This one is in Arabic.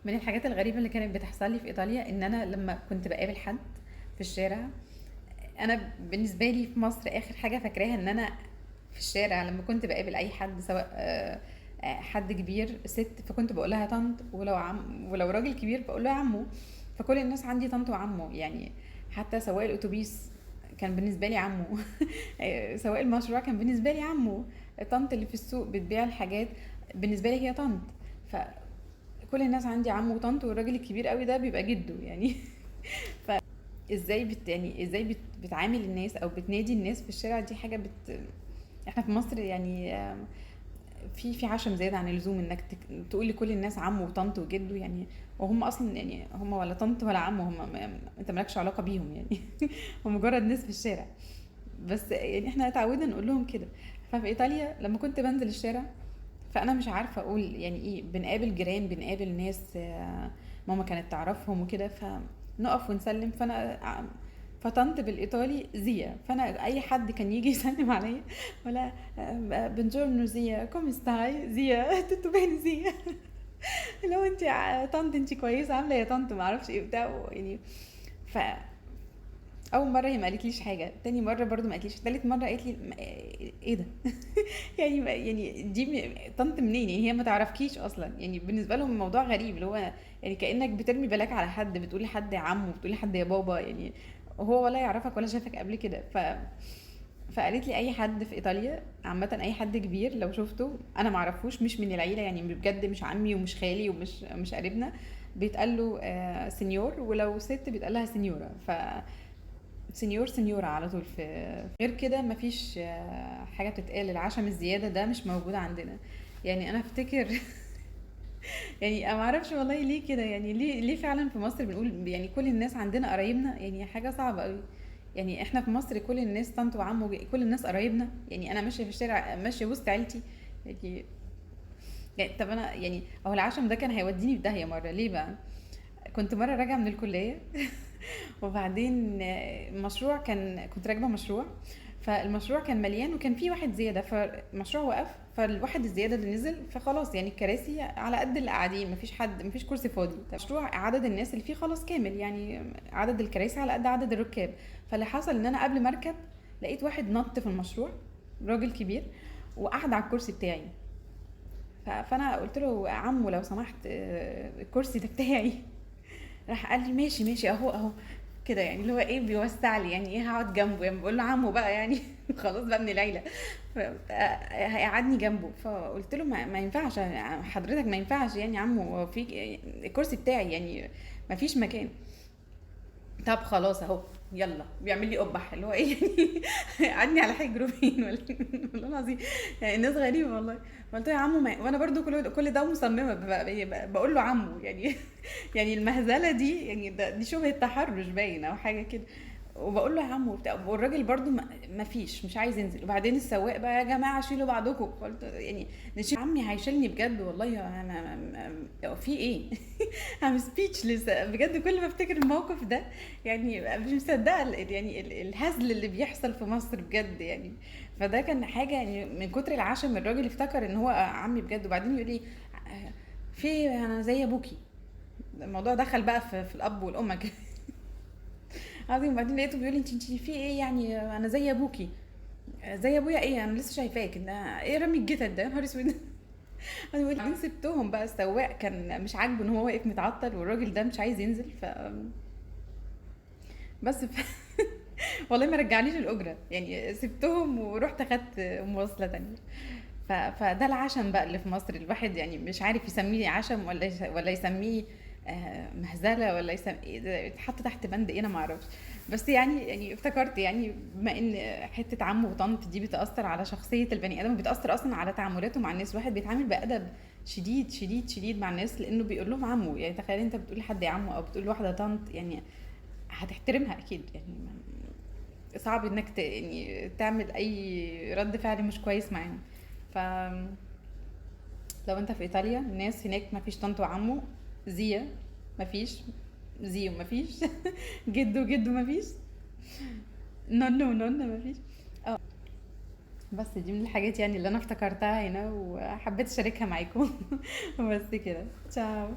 من الحاجات الغريبة اللي كانت بتحصل لي في إيطاليا إن أنا لما كنت بقابل حد في الشارع، أنا بالنسبة لي في مصر آخر حاجة فاكراها إن أنا في الشارع لما كنت بقابل أي حد، سواء حد كبير ست، فكنت بقول لها طنط، ولو راجل كبير بقول له عمو. فكل الناس عندي طنط وعمو يعني. حتى سواق الأتوبيس كان بالنسبة لي عمو. سواق المشروع كان بالنسبة لي عمو. الطنط اللي في السوق بتبيع الحاجات بالنسبة لي هي طنط. كل الناس عندي عمو وطنط، والراجل الكبير قوي ده بيبقى جده يعني. بتعامل الناس او بتنادي الناس في الشارع، دي حاجه احنا في مصر يعني في عشم زياده عن اللزوم انك تقول لكل الناس عمو وطنط وجده يعني. وهم اصلا يعني هم ولا طنط ولا عمو، انت مالكش علاقه بيهم يعني. هم مجرد ناس في الشارع. بس يعني احنا اتعودنا نقول لهم كده. ففي ايطاليا لما كنت بنزل الشارع، فانا مش عارفه اقول يعني ايه، بنقابل جيران، بنقابل ناس ماما كانت تعرفهم وكده، فنقف ونسلم. فطنت بالايطالي زيا، فانا اي حد كان يجي يسلم عليا ولا بنجورنو زيا، كوم ستاي زيا، توتو بين زيا. لو انت طنط انت كويسه، عامله يا طنط، ما اعرفش ايه بتاع يعني. ف اول مره هي ما قالتليش حاجه، تاني مره برضو ما قالتليش، تالت مره قالت لي ايه ده؟ يعني دي طنط منين يعني؟ هي ما تعرفكيش اصلا يعني. بالنسبه لهم الموضوع غريب، اللي هو يعني كانك بترمي بلاك على حد، بتقولي حد يا عم وبتقولي حد يا بابا يعني. هو ولا يعرفك ولا شافك قبل كده. فقالت لي اي حد في ايطاليا عامه، اي حد كبير لو شفته انا ما اعرفوش، مش من العيله يعني، بجد مش عمي ومش خالي ومش مش قريبنا، بيتقال له سينيور، ولو ست بيتقال لها سينيورا. سينيور سينيورا على طول. في غير كده مفيش حاجه بتتقال. العشم الزياده ده مش موجود عندنا يعني. انا افتكر يعني انا ما اعرفش والله ليه كده يعني. ليه فعلا في مصر بنقول يعني كل الناس عندنا قرايبنا؟ يعني حاجه صعبه قوي. يعني احنا في مصر كل الناس طنط وعم، كل الناس قرايبنا يعني. انا ماشيه في الشارع ماشيه وسط عيلتي يعني. طب انا يعني هو العشم ده كان هيوديني في داهيه مره. ليه بقى؟ كنت مره راجعه من الكليه وبعدين مشروع، كنت راكبه مشروع، فالمشروع كان مليان وكان في واحد زياده، فالمشروع وقف، فالواحد الزياده اللي نزل، فخلاص يعني الكراسي على قد اللي قاعدين، مفيش حد، مفيش كرسي فاضي. المشروع عدد الناس اللي فيه خلاص كامل يعني، عدد الكراسي على قد عدد الركاب. فاللي حصل ان انا قبل ما اركب لقيت واحد نط في المشروع، راجل كبير، وقعد على الكرسي بتاعي. فانا قلت له عمو لو سمحت الكرسي ده بتاعي. راح قال لي ماشي ماشي اهو اهو كده يعني، اللي هو ايه بيوسع لي يعني، ايه هقعد جنبه يعني، بقول له عمو بقى يعني. خلاص بقى من العيله. هيقعدني جنبه. فقلت له ما ينفعش حضرتك، ما ينفعش يعني عمو، هو في الكرسي بتاعي يعني، ما فيش مكان. طب خلاص اهو، يلا بيعمل لي قبح اللي هو ايه يعني. قعدني على حجره فين ولا والله العظيم. يعني الناس غريبه والله. قلت له يا عمو وانا برضو كل ده مصممه بقول له عمو يعني. يعني المهزله دي يعني، دي شبهه تحرش باين او حاجه كده. وبقول له يا عمو وبتاع، والراجل برضو ما فيش، مش عايز ينزل. وبعدين السواق بقى يا جماعه شيلوا بعضكم. قلت يعني نشيل. عمي هيشيلني بجد والله. في ايه؟ I'm speechless بجد كل ما افتكر الموقف ده يعني. مش مصدقه يعني الهزل اللي بيحصل في مصر بجد يعني. فده كان حاجه يعني، من كتر العشم الراجل افتكر ان هو عمي بجد. وبعدين يقول لي في انا زي ابوكي. الموضوع دخل بقى في الاب والام كده. عظيم. وبعدين لقيته بيقول لي انت في ايه يعني، انا زي ابوكي. زي ابويا ايه؟ انا لسه شايفاك ده ايه، رمي الجتت ده، يا نهار اسود. انا بقول بعدين سبتهم بقى. السواق كان مش عاجبه ان هو واقف متعطل والراجل ده مش عايز ينزل. بس والله ما رجعنيش الاجره يعني، سبتهم ورحت اخدت مواصله تانية. فده العشم بقى اللي في مصر. الواحد يعني مش عارف يسميه عشم ولا يسميه مهزله، ولا يسميه يتحط تحت بند ايه، انا ما اعرفش. بس يعني افتكرت يعني، بما ان حته عم وطنط دي بتاثر على شخصيه البني ادم، بتاثر اصلا على تعاملاته مع الناس. الواحد بيتعامل بادب شديد شديد شديد مع الناس، لانه بيقول لهم عمو يعني. تخيل انت بتقول لحد يا عمو او بتقول لواحده طنط يعني، هتحترمها اكيد يعني. صعب انك يعني تعمل اي رد فعل مش كويس معاهم. ف لو انت في ايطاليا، الناس هناك ما فيش طنط وعمو. زيا ما فيش، زيو ما فيش. جدو جدو ما فيش، نونو نونو ما فيش. اه. بس دي من الحاجات يعني اللي انا افتكرتها هنا وحبيت اشاركها معاكم. بس كده، تشاو.